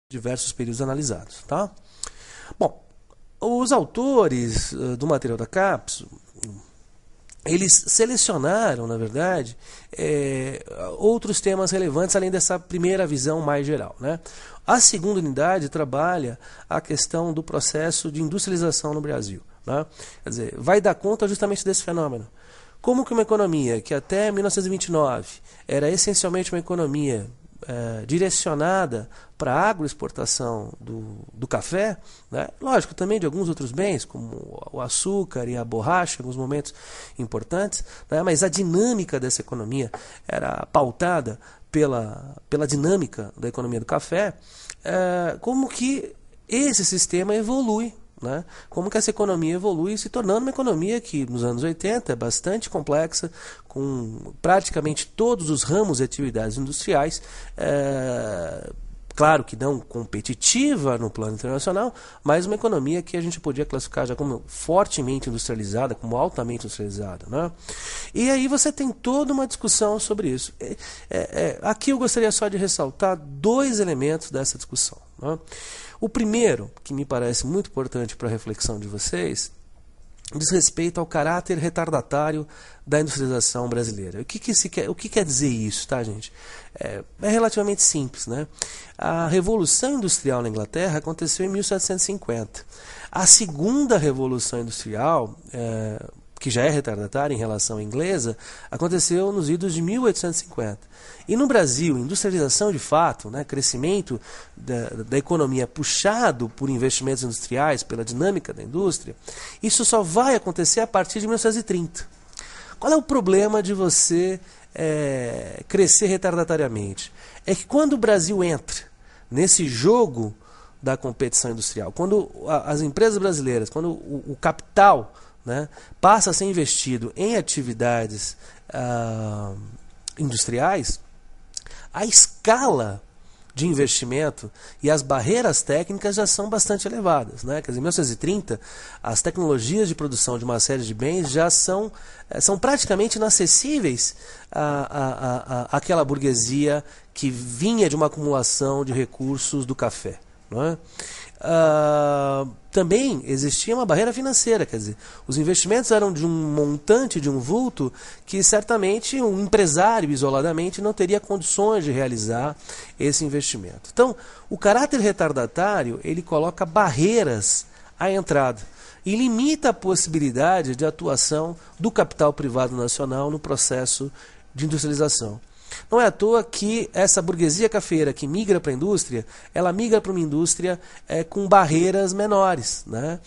diversos períodos analisados, tá? Bom, os autores do material da CAPES, eles selecionaram, na verdade, outros temas relevantes além dessa primeira visão mais geral, né? A segunda unidade trabalha a questão do processo de industrialização no Brasil, né? Quer dizer, vai dar conta justamente desse fenômeno. Como que uma economia que até 1929 era essencialmente uma economia direcionada para a agroexportação do café, né? Lógico, também de alguns outros bens, como o açúcar e a borracha, em alguns momentos importantes, né? Mas a dinâmica dessa economia era pautada pela dinâmica da economia do café, como que esse sistema evolui, né? Como que essa economia evolui, se tornando uma economia que nos anos 80 é bastante complexa, com praticamente todos os ramos e atividades industriais, claro que não competitiva no plano internacional, mas uma economia que a gente podia classificar já como fortemente industrializada, como altamente industrializada, né? E aí você tem toda uma discussão sobre isso. Aqui eu gostaria só de ressaltar dois elementos dessa discussão, né? O primeiro, que me parece muito importante para a reflexão de vocês, diz respeito ao caráter retardatário da industrialização brasileira. O que quer dizer isso, tá, gente? É relativamente simples, né? A Revolução Industrial na Inglaterra aconteceu em 1750. A segunda Revolução Industrial, que já é retardatária em relação à inglesa, aconteceu nos idos de 1850. E no Brasil, industrialização de fato, né, crescimento da economia puxado por investimentos industriais, pela dinâmica da indústria, isso só vai acontecer a partir de 1930. Qual é o problema de você crescer retardatariamente? É que quando o Brasil entra nesse jogo da competição industrial, quando as empresas brasileiras, quando o capital, né, passa a ser investido em atividades industriais, a escala de investimento e as barreiras técnicas já são bastante elevadas, né? Quer dizer, em 1930, as tecnologias de produção de uma série de bens já são praticamente inacessíveis àquela burguesia que vinha de uma acumulação de recursos do café, não é? Também existia uma barreira financeira, quer dizer, os investimentos eram de um montante, de um vulto, que certamente um empresário isoladamente não teria condições de realizar esse investimento. Então, o caráter retardatário, ele coloca barreiras à entrada e limita a possibilidade de atuação do capital privado nacional no processo de industrialização. Não é à toa que essa burguesia cafeira que migra para a indústria, ela migra para uma indústria com barreiras menores, né?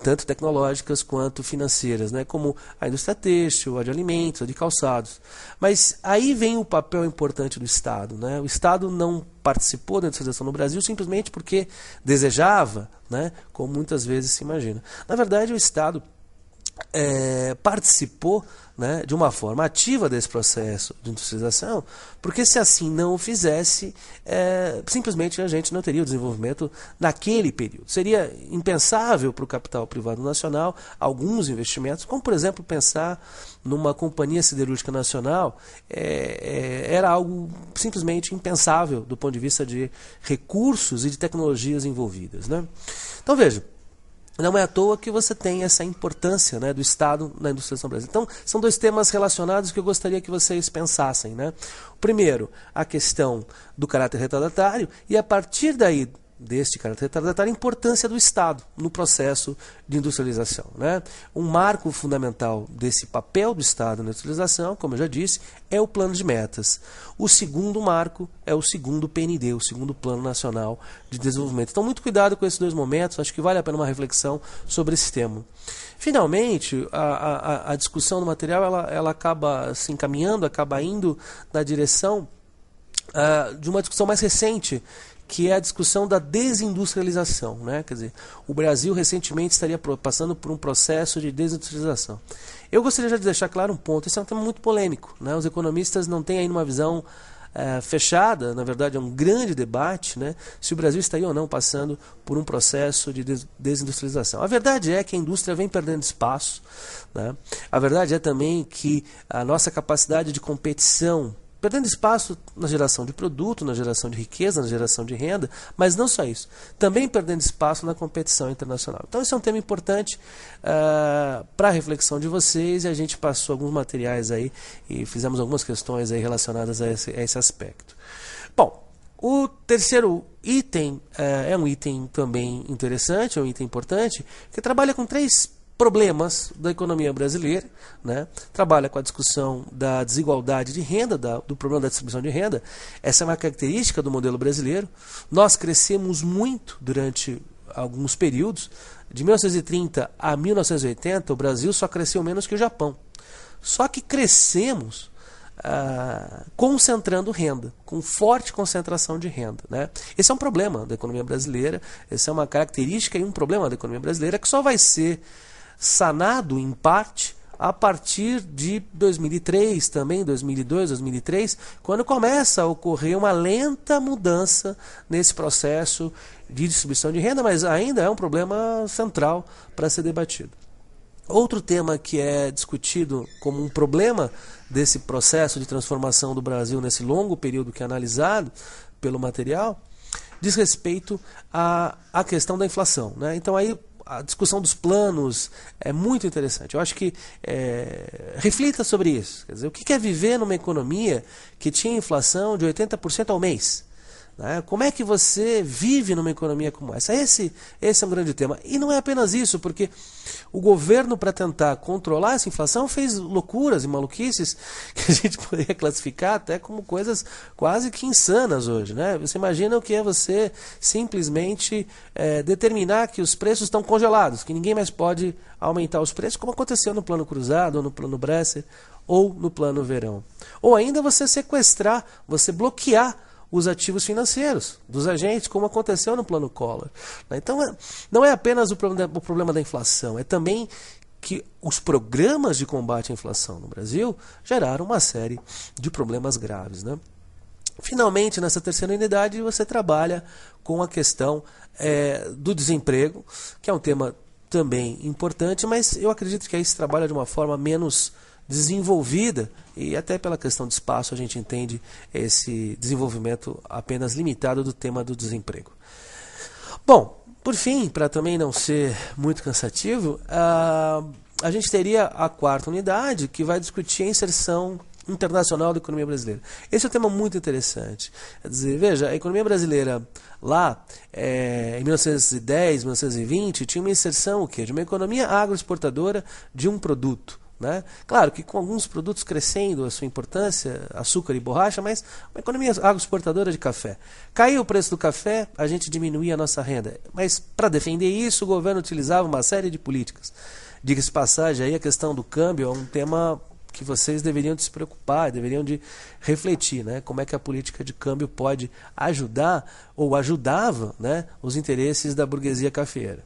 Tanto tecnológicas quanto financeiras, né? Como a indústria têxtil, a de alimentos, a de calçados. Mas aí vem o papel importante do Estado, né? O Estado não participou da industrialização no Brasil simplesmente porque desejava, né? Como muitas vezes se imagina. Na verdade, o Estado participou, né, de uma forma ativa desse processo de industrialização, porque se assim não o fizesse, simplesmente a gente não teria o desenvolvimento naquele período. Seria impensável para o capital privado nacional alguns investimentos, como por exemplo pensar numa companhia siderúrgica nacional, era algo simplesmente impensável do ponto de vista de recursos e de tecnologias envolvidas, né? Então veja, não é à toa que você tem essa importância, né, do Estado na industrialização brasileira. Então, são dois temas relacionados que eu gostaria que vocês pensassem, né? O primeiro, a questão do caráter retardatário, e a partir daí, deste caráter retardatário, a importância do Estado no processo de industrialização, né? Um marco fundamental desse papel do Estado na industrialização, como eu já disse, é o plano de metas. O segundo marco é o segundo PND, o segundo Plano Nacional de Desenvolvimento. Então, muito cuidado com esses dois momentos, acho que vale a pena uma reflexão sobre esse tema. Finalmente, a discussão do material ela acaba se encaminhando, acaba indo na direção de uma discussão mais recente, que é a discussão da desindustrialização, né? Quer dizer, o Brasil recentemente estaria passando por um processo de desindustrialização. Eu gostaria já de deixar claro um ponto, esse é um tema muito polêmico, né? Os economistas não têm ainda uma visão fechada, na verdade é um grande debate, né? Se o Brasil estaria ou não passando por um processo de desindustrialização. A verdade é que a indústria vem perdendo espaço, né? A verdade é também que a nossa capacidade de competição perdendo espaço na geração de produto, na geração de riqueza, na geração de renda, mas não só isso, também perdendo espaço na competição internacional. Então esse é um tema importante para a reflexão de vocês, e a gente passou alguns materiais aí e fizemos algumas questões aí relacionadas a esse aspecto. Bom, o terceiro item é um item também interessante, é um item importante, que trabalha com 3 problemas da economia brasileira, né? Trabalha com a discussão da desigualdade de renda, do problema da distribuição de renda. Essa é uma característica do modelo brasileiro. Nós crescemos muito durante alguns períodos. De 1930 a 1980, o Brasil só cresceu menos que o Japão. Só que crescemos concentrando renda, com forte concentração de renda, né? Esse é um problema da economia brasileira, essa é uma característica e um problema da economia brasileira que só vai ser sanado em parte a partir de 2003, também 2002, 2003, quando começa a ocorrer uma lenta mudança nesse processo de distribuição de renda, mas ainda é um problema central para ser debatido. Outro tema que é discutido como um problema desse processo de transformação do Brasil nesse longo período que é analisado pelo material diz respeito à questão da inflação, né? Então aí a discussão dos planos é muito interessante. Eu acho que reflita sobre isso. Quer dizer, o que é viver numa economia que tinha inflação de 80% ao mês? Né? Como é que você vive numa economia como essa? Esse é um grande tema. E não é apenas isso, porque o governo, para tentar controlar essa inflação, fez loucuras e maluquices que a gente poderia classificar até como coisas quase que insanas hoje. Né? Você imagina o que é você simplesmente determinar que os preços estão congelados, que ninguém mais pode aumentar os preços, como aconteceu no Plano Cruzado, ou no Plano Bresser, ou no Plano Verão. Ou ainda você sequestrar, você bloquear os ativos financeiros dos agentes, como aconteceu no Plano Collor. Então, não é apenas o problema da inflação, é também que os programas de combate à inflação no Brasil geraram uma série de problemas graves, né? Finalmente, nessa terceira unidade, você trabalha com a questão do desemprego, que é um tema também importante, mas eu acredito que aí se trabalha de uma forma menos desenvolvida, e até pela questão de espaço a gente entende esse desenvolvimento apenas limitado do tema do desemprego. Bom, por fim, para também não ser muito cansativo, a gente teria a quarta unidade, que vai discutir a inserção internacional da economia brasileira. Esse é um tema muito interessante. Quer dizer, veja, a economia brasileira lá, em 1910, 1920, tinha uma inserção o quê? De uma economia agroexportadora de um produto. Né? Claro que com alguns produtos crescendo a sua importância, açúcar e borracha, mas uma economia agroexportadora de café. Caiu o preço do café, a gente diminuía a nossa renda. Mas para defender isso, o governo utilizava uma série de políticas. Diga-se de passagem, aí a questão do câmbio é um tema que vocês deveriam de se preocupar, deveriam de refletir, né? Como é que a política de câmbio pode ajudar ou ajudava, né, os interesses da burguesia cafeeira.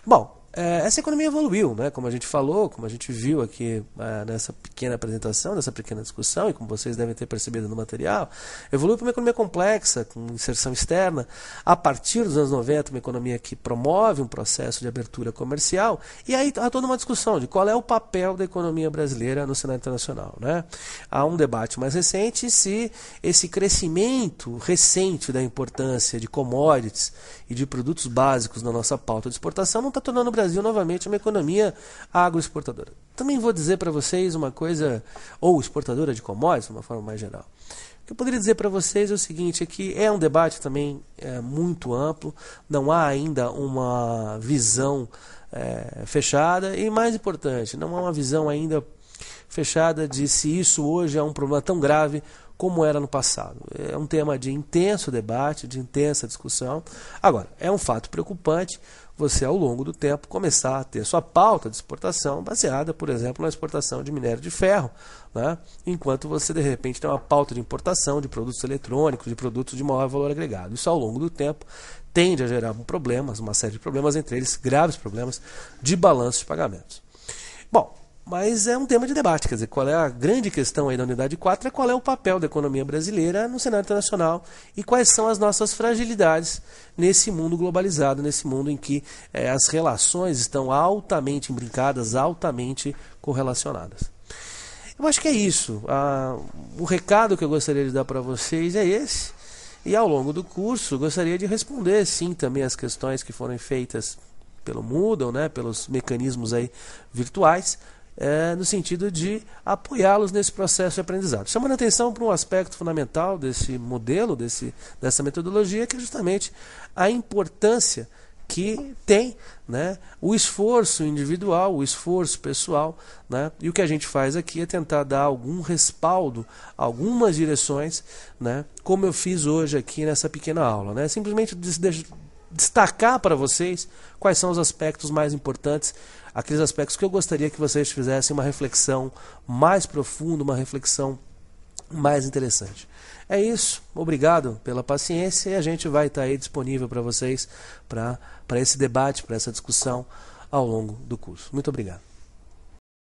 Bom, essa economia evoluiu, né? Como a gente falou, como a gente viu aqui nessa pequena apresentação, nessa pequena discussão, e como vocês devem ter percebido no material, evoluiu para uma economia complexa, com inserção externa, a partir dos anos 90, uma economia que promove um processo de abertura comercial, e aí há toda uma discussão de qual é o papel da economia brasileira no cenário internacional. Né? Há um debate mais recente se esse crescimento recente da importância de commodities e de produtos básicos na nossa pauta de exportação não está tornando o Brasil novamente uma economia agroexportadora. Também vou dizer para vocês uma coisa, ou exportadora de commodities, de uma forma mais geral. O que eu poderia dizer para vocês é o seguinte, é que é um debate também muito amplo, não há ainda uma visão fechada, e mais importante, não há uma visão ainda fechada de se isso hoje é um problema tão grave como era no passado. É um tema de intenso debate, de intensa discussão. Agora, é um fato preocupante você, ao longo do tempo, começar a ter sua pauta de exportação baseada, por exemplo, na exportação de minério de ferro, né? Enquanto você, de repente, tem uma pauta de importação de produtos eletrônicos, de produtos de maior valor agregado. Isso, ao longo do tempo, tende a gerar problemas, uma série de problemas, entre eles graves problemas de balanço de pagamentos. Bom, mas é um tema de debate, quer dizer, qual é a grande questão aí da unidade 4 é qual é o papel da economia brasileira no cenário internacional e quais são as nossas fragilidades nesse mundo globalizado, nesse mundo em que as relações estão altamente imbricadas, altamente correlacionadas. Eu acho que é isso. O recado que eu gostaria de dar para vocês é esse. E ao longo do curso eu gostaria de responder sim também as questões que foram feitas pelo Moodle, né, pelos mecanismos aí virtuais, no sentido de apoiá-los nesse processo de aprendizado. Chamando a atenção para um aspecto fundamental desse modelo, dessa metodologia, que é justamente a importância que tem, né, o esforço individual, o esforço pessoal, né, e o que a gente faz aqui é tentar dar algum respaldo, algumas direções, né, como eu fiz hoje aqui nessa pequena aula, né, simplesmente destacar para vocês quais são os aspectos mais importantes, aqueles aspectos que eu gostaria que vocês fizessem uma reflexão mais profunda, uma reflexão mais interessante. É isso, obrigado pela paciência e a gente vai estar aí disponível para vocês para esse debate, para essa discussão ao longo do curso. Muito obrigado.